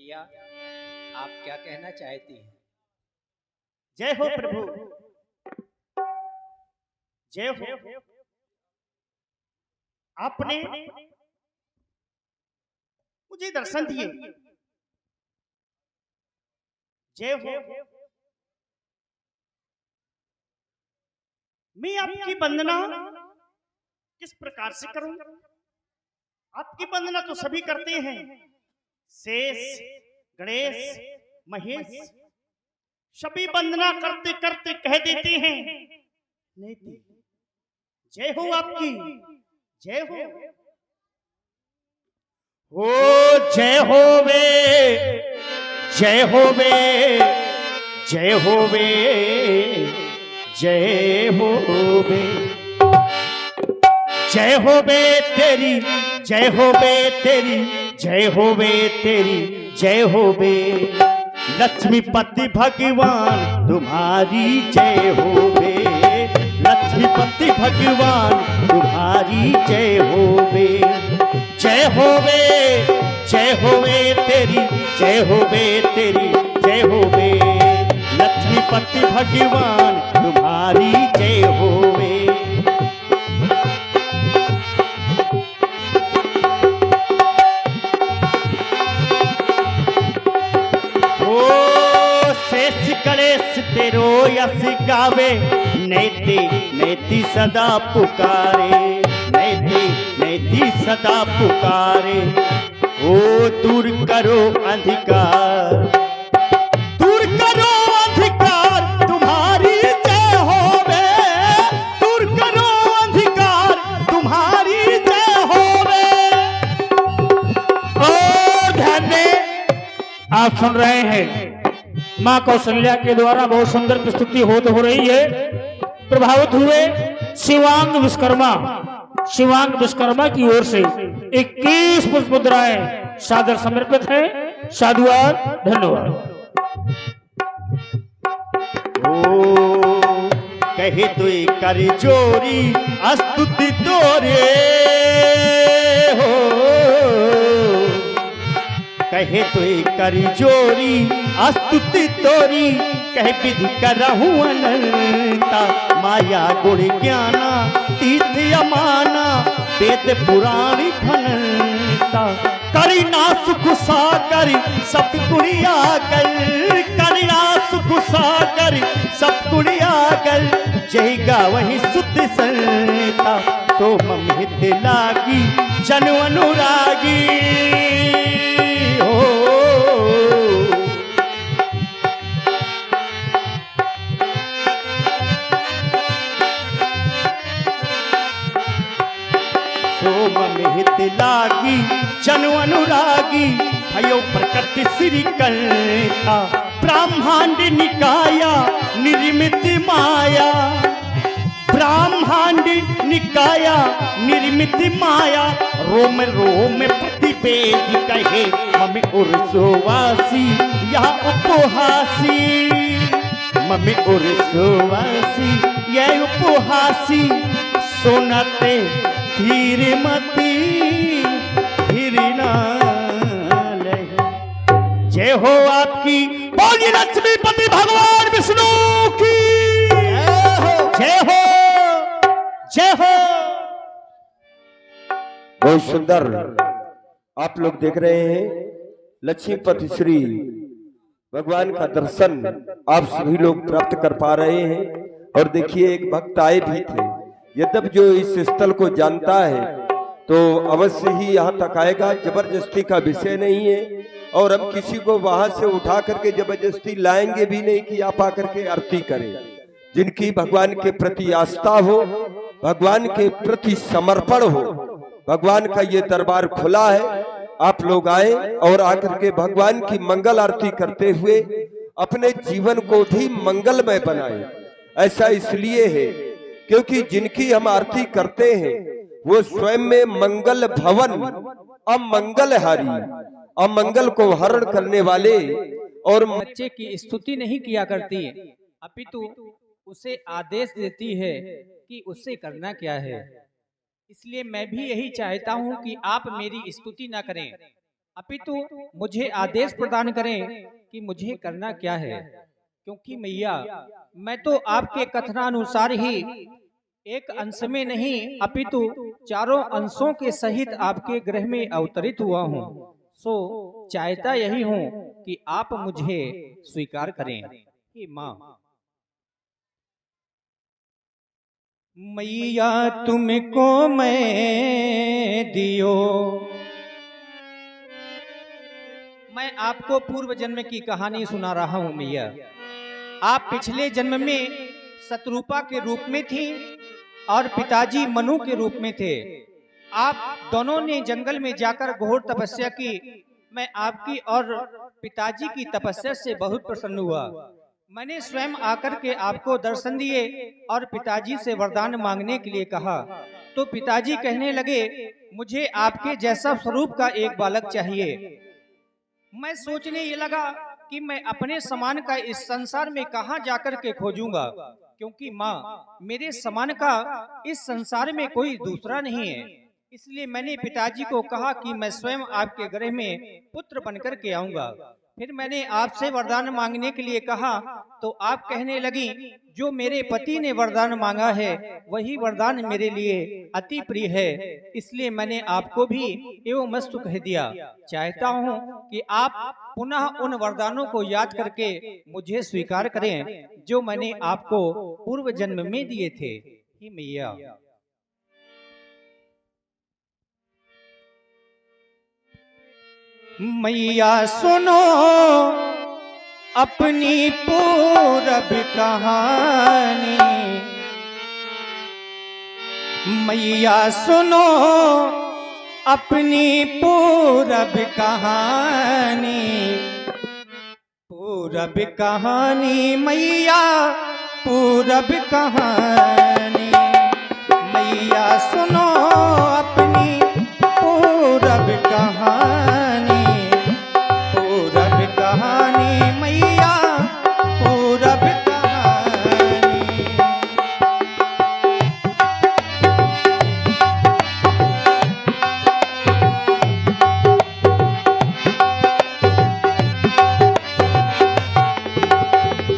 या आप क्या कहना चाहती हैं? जय हो प्रभु, जय हो। आपने मुझे दर्शन दिए, जय हो। मैं आपकी वंदना किस प्रकार से करूं? आपकी वंदना तो सभी करते हैं, शेष, गणेश, महेश, सभी वंदना करते करते कह देते हैं नेति। जय हो आपकी, जय हो। ओ जय हो वे, जय हो वे, जय हो वे, जय हो वे, जय हो वे तेरी, जय हो वे तेरी, जय हो वे तेरी, जय हो वे लक्ष्मीपति भगवान तुम्हारी जय हो वे, लक्ष्मीपति भगवान तुम्हारी जय हो वे, जय हो वे, जय हो वे तेरी, जय हो वे तेरी, जय हो वे लक्ष्मीपति भगवान तुम्हारी जय हो वे। गणेश तेरो यश गावे, नैति नैति सदा पुकारे, नैति नैति सदा पुकारे। ओ दूर करो अंधकार, दूर करो अंधकार तुम्हारी जय होवे, दूर करो अंधकार तुम्हारी जय होवे। ओ ध्यान दें, आप सुन रहे हैं मां कौशल्या के द्वारा बहुत सुंदर प्रस्तुति हो रही है। प्रभावित हुए शिवांग विश्वकर्मा, शिवांग विश्वकर्मा की ओर से 21 पुष्प मुद्राएं सादर समर्पित हैं। साधुवाद, धन्यवाद। ओ कहे तुई कर जोरी स्तुति तोरे हो, कहे तुई कर जोरी स्तुति तोरी, कह विधि करहु अनंता, माया गुण ज्ञाना तीर्थ अमाना, वेद पुराण फनता, करी ना सुख सागर सब गुणिया कर, करी ना सुख सागर सब गुणिया कर, जय गावहि सुत संता, तो मम हित लागी जन अनुरागी हो। हित लागी जन अनुरागी, भयो प्रकट श्री कंठा, ब्रह्मांड निकाया निर्मित माया, ब्रह्मांड निकाया निर्मित माया, रोम रोम प्रतिवेद कहे मम उर्सोवासी यह उपहासी, मम उर्सोवासी यह उपहासी, सोनते धीर मती धीर ना लहे। जय हो आपकी, बोलिए लक्ष्मीपति भगवान विष्णु की जय हो, जय हो। बहुत सुंदर आप लोग देख रहे हैं, लक्ष्मीपति श्री भगवान का दर्शन आप सभी लोग प्राप्त कर पा रहे हैं। और देखिए एक भक्त आए भी थे, यद्यपि जो इस स्थल को जानता है तो अवश्य ही यहाँ तक आएगा, जबरदस्ती का विषय नहीं है। और हम किसी को वहां से उठा करके जबरदस्ती लाएंगे भी नहीं कि आप आकर के आरती करें। जिनकी भगवान के प्रति आस्था हो, भगवान के प्रति समर्पण हो, भगवान का ये दरबार खुला है, आप लोग आए और आकर के भगवान की मंगल आरती करते हुए अपने जीवन को भी मंगलमय बनाए। ऐसा इसलिए है क्योंकि जिनकी हम आरती करते हैं वो स्वयं में मंगल भवन अमंगलहारी, अमंगल को हरण करने वाले और बच्चे की स्तुति नहीं किया करती है, अपितु उसे आदेश देती है कि उससे करना क्या है। इसलिए मैं भी यही चाहता हूं कि आप मेरी स्तुति ना करें, अपितु मुझे आदेश प्रदान करें कि मुझे करना क्या है, क्योंकि मैया मैं तो आपके कथनानुसार ही एक अंश में नहीं अपितु चारों अंशों के सहित आपके गृह में अवतरित हुआ हूँ। सो चाहता यही हूँ कि आप मुझे स्वीकार करें। हे माँ, मैया तुमको मैं दियो। मैं आपको पूर्व जन्म की कहानी सुना रहा हूँ मैया। आप पिछले जन्म में शत्रुपा के रूप में थी और पिताजी मनु के रूप में थे। आप दोनों ने जंगल में जाकर घोर तपस्या की। मैं आपकी और पिताजी की तपस्या से बहुत प्रसन्न हुआ। मैंने स्वयं आकर के आपको दर्शन दिए और पिताजी से वरदान मांगने के लिए कहा, तो पिताजी कहने लगे मुझे आपके जैसा स्वरूप का एक बालक चाहिए। मैं सोचने ये लगा कि मैं अपने समान का इस संसार में कहां जाकर के खोजूंगा, क्योंकि माँ मेरे समान का इस संसार में कोई दूसरा नहीं है। इसलिए मैंने पिताजी को कहा कि मैं स्वयं आपके गृह में पुत्र बनकर के आऊंगा। फिर मैंने आपसे वरदान मांगने के लिए कहा, तो आप कहने लगी जो मेरे पति ने वरदान मांगा है वही वरदान मेरे लिए अति प्रिय है। इसलिए मैंने आपको भी एवं मस्तु कह दिया। चाहता हूँ कि आप पुनः उन वरदानों को याद करके मुझे स्वीकार करें जो मैंने आपको पूर्व जन्म में दिए थे। हे मैया, मैया सुनो अपनी पूरब कहानी। मैया सुनो अपनी पूरब कहानी। पूरब कहानी मैया पूरब कहानी। मैया सुनो अपनी पूरब कहानी। पूरब कहानी मैया पूरब कहानी।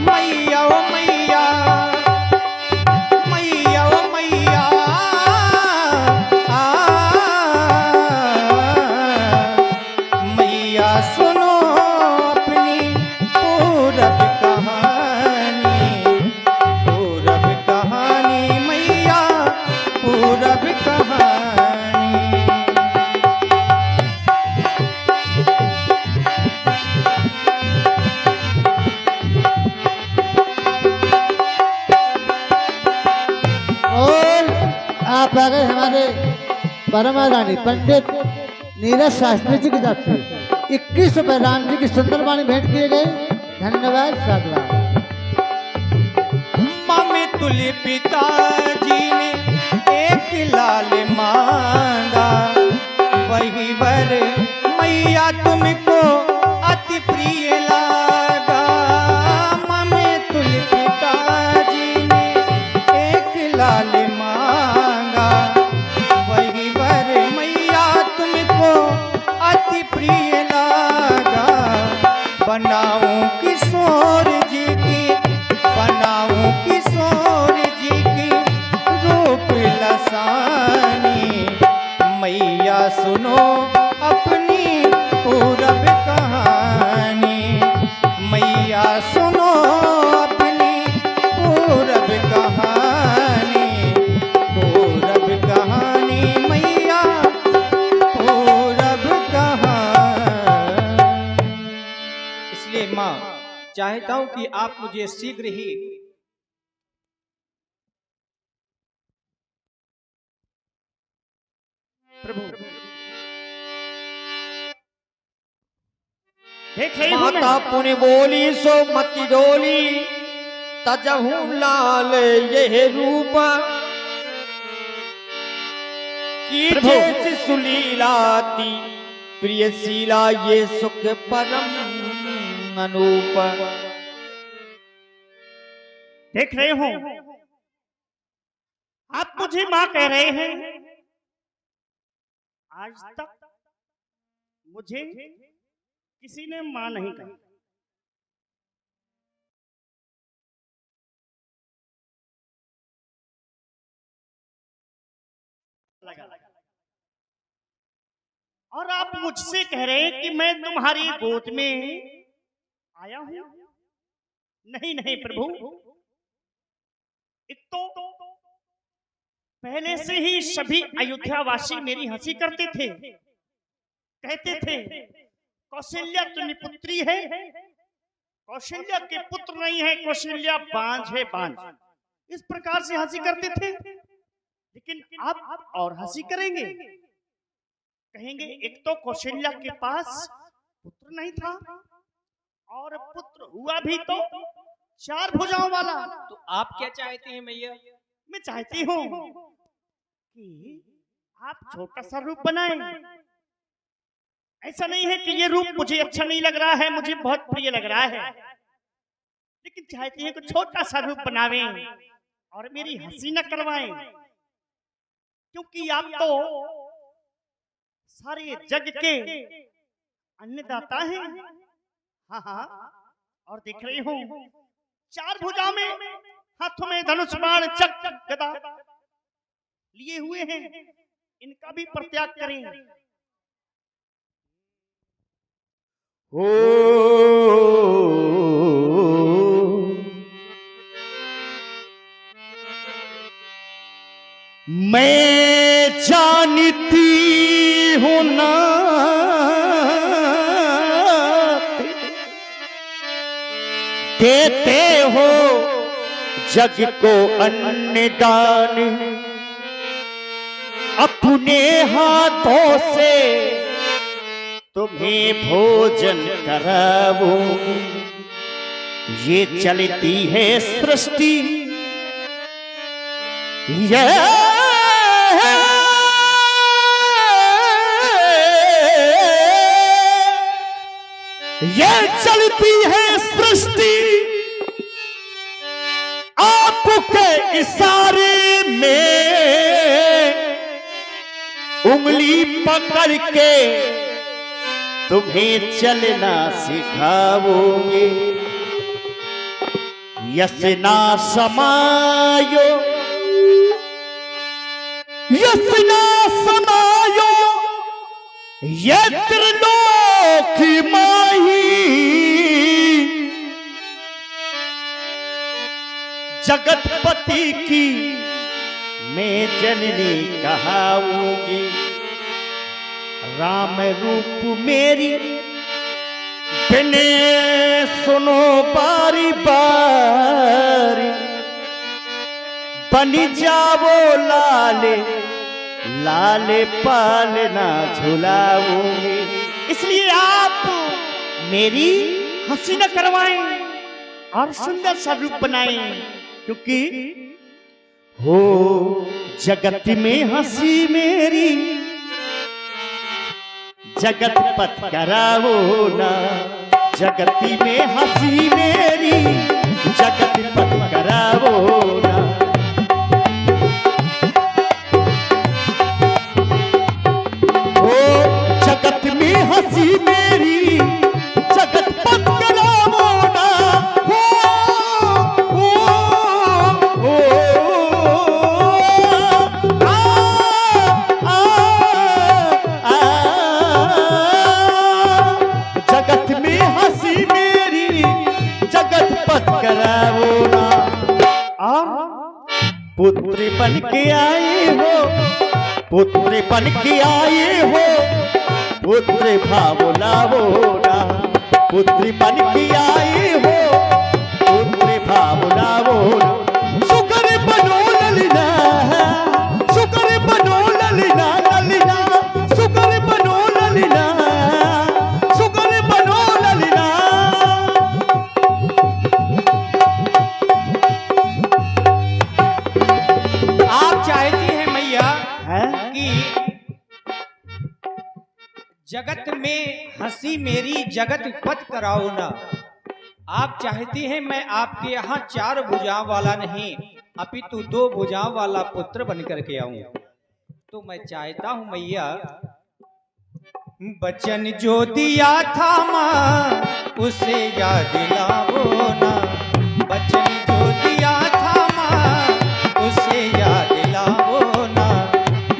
मैया ओ मैया, मैया ओ मैया, मैया सुनो अपनी पूरब कहानी। पूरब कहानी मैया पूरब कहानी। और आप आ गए हमारे परमारानी पंडित नीरज शास्त्री जी की तरफ से 21 रुपए राम जी की सुंदर वाणी भेंट किए गए। धन्यवाद, साधुवाद। मम्मी तुले पिताजी ने एक लाल मांगा, वही वर मैया तुमको अति प्रिय लागा। मम्मी तुले पिताजी ने एक लाल मांगा, वही वर मैया तुमको अति प्रिय लागा। बनाऊं किशोर जी की, बनाऊं किशोर जी की रूप लसानी। मैया सुनो अपनी पूरब कहानी। मैया सुनो अपनी पूरब कहानी। पूरब कहानी मैया पूरब कहानी। इसलिए माँ चाहता हूँ कि आप मुझे शीघ्र ही प्रभु देख रही हूँ माता मैं। पुनि बोली सो मति डोली, तजहू लाल यह रूप। प्रभु। कीजे सुलीलाती प्रियशीला ये सुख परम अनूप। देख रहे हो आप मुझे माँ कह रहे हैं। आज तक मुझे किसी ने मां नहीं कहा। और आप मुझसे कह रहे हैं कि मैं तुम्हारी गोद में आया हूं। नहीं नहीं प्रभु, एक तो पहले से ही सभी अयोध्यावासी मेरी हंसी करते थे, कहते थे कौशल्या तुम्हारी पुत्री है, कौशल्या के पुत्र नहीं है, कौशल्या बांझ है, बांझ। इस प्रकार से हंसी करते थे। लेकिन आप और हंसी करेंगे, कहेंगे एक तो कौशल्या के पास पुत्र नहीं था, और पुत्र हुआ भी तो 4 भुजाओं वाला। तो आप क्या चाहते हैं मैया? मैं चाहती हूँ कि आप छोटा सा रूप बनाएं। ऐसा नहीं है कि ये रूप मुझे अच्छा नहीं लग रहा है, मुझे बहुत प्रिय लग रहा है, लेकिन चाहती है कि छोटा सा रूप बनावें और मेरी हंसी न करवाएं, क्योंकि आप तो सारे जग के अन्नदाता हैं। हाँ हाँ, और देख रही हूँ 4 भुजा में, हाथों में धनुष बाण चक्र गदा लिए हुए हैं, इनका भी परित्याग करें। हो मैं जानती हूं ना देते हो जग को अन्नदान, अपने हाथों से तुम्हें भोजन कराऊं। ये चलती है सृष्टि, ये चलती है सृष्टि, आपके इशारे में उंगली पकड़ के तुम्हें चलना सिखाऊंगी। यसना समायो, यसना समायो, ये त्रिलोक माही, जगतपति की मैं जननी कहाऊंगी। राम रूप मेरी बिने सुनो बारी बारी, बन जाओ लाले लाले पालना झुलाऊंगी। इसलिए आप मेरी हंसी न करवाएं और सुंदर सा रूप बनाएं, क्योंकि हो जगत में हंसी मेरी, जगत पथ कराओ ना। जगती में हंसी मेरी, जगत पथ कराओ ना। ओ जगत में हंसी मेरी, जगत पथ कराओ ना। जगत में हंसी मेरी, जगत पथ कराओ ना। पुत्र बन के आए हो, पुत्र बन के आए हो, पुत्र भाव लाओ ना। पुत्र बन के आए हो, पुत्र भाव लाओ ना। सुकर बनो ललिना, सुकर बनो ललिना, ललिना सुकर बनो ललिना, सुकर बनो ललिना। आप चाहती हैं मैया कि जगत में हंसी मेरी, जगत पथ कराओ ना। आप चाहती हैं मैं आपके यहाँ 4 भुजाओं वाला नहीं, अपितु 2 भुजाओं वाला पुत्र बन करके आऊं। तो मैं चाहता हूं मैया बचन जो दिया था माँ उसे याद लाओ ना, बचन जो दिया था माँ उसे याद लाओ ना,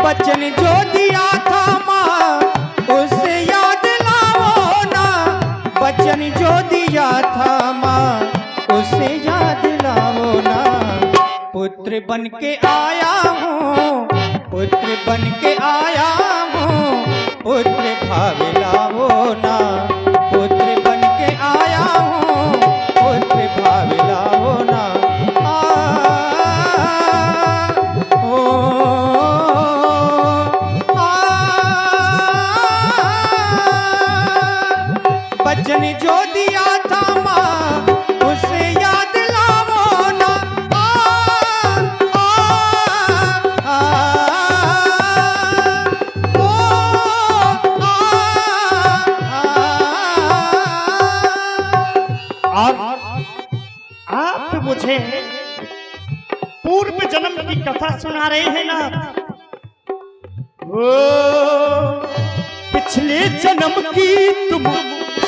बचन जो दिया था माँ उसे याद लाओ ना, बचन जो दिया था माँ उसे याद लाओ ना। पुत्र बन के आया हूँ, पुत्र बन के आया हूँ, पुत्र भाव लाओ ना, पुत्र बन के आया हूँ, पुत्र भाव लाओ ना। बचन जो दिया था माँ उसे याद लाओ ना। आप मुझे पूर्व जन्म की कथा सुना रहे हैं ना। ओ पिछले जन्म की तुम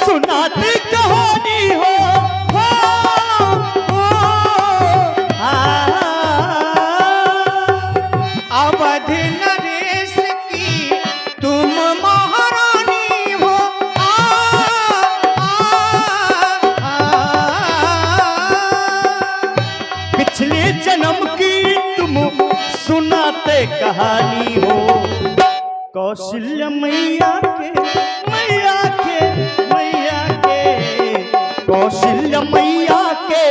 सुनाते कहानी हो। अवध नरेश की तुम महारानी हो। पिछले जन्म की तुम सुनाते कहानी हो। कौशल्य मैया के मैया के मैया के कौशल्य मैया के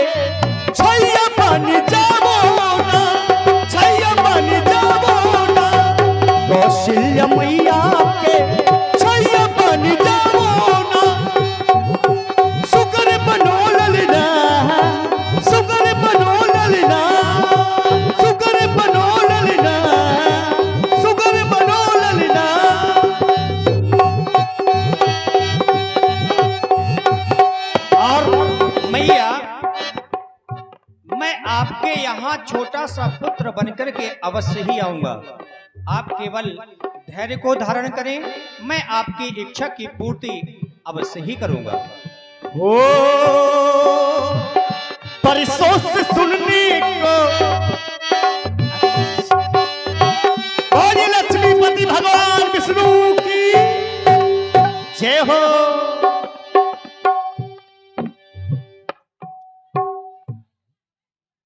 छैया बन जाओ ना, छैया बन जाओ ना। कौशल्य मैया के छैया बन जाओ ना। सुगर बनो ललना, सुगर बनो ललना, सुगर बनो ललना, सुगर बनो ललना। और मैया मैं आपके यहाँ छोटा सा पुत्र बनकर के अवश्य ही आऊंगा। आप केवल धैर्य को धारण करें, मैं आपकी इच्छा की पूर्ति अवश्य ही करूंगा। हो परसों से सुनने को बोलिए लक्ष्मीपति भगवान विष्णु की जय हो।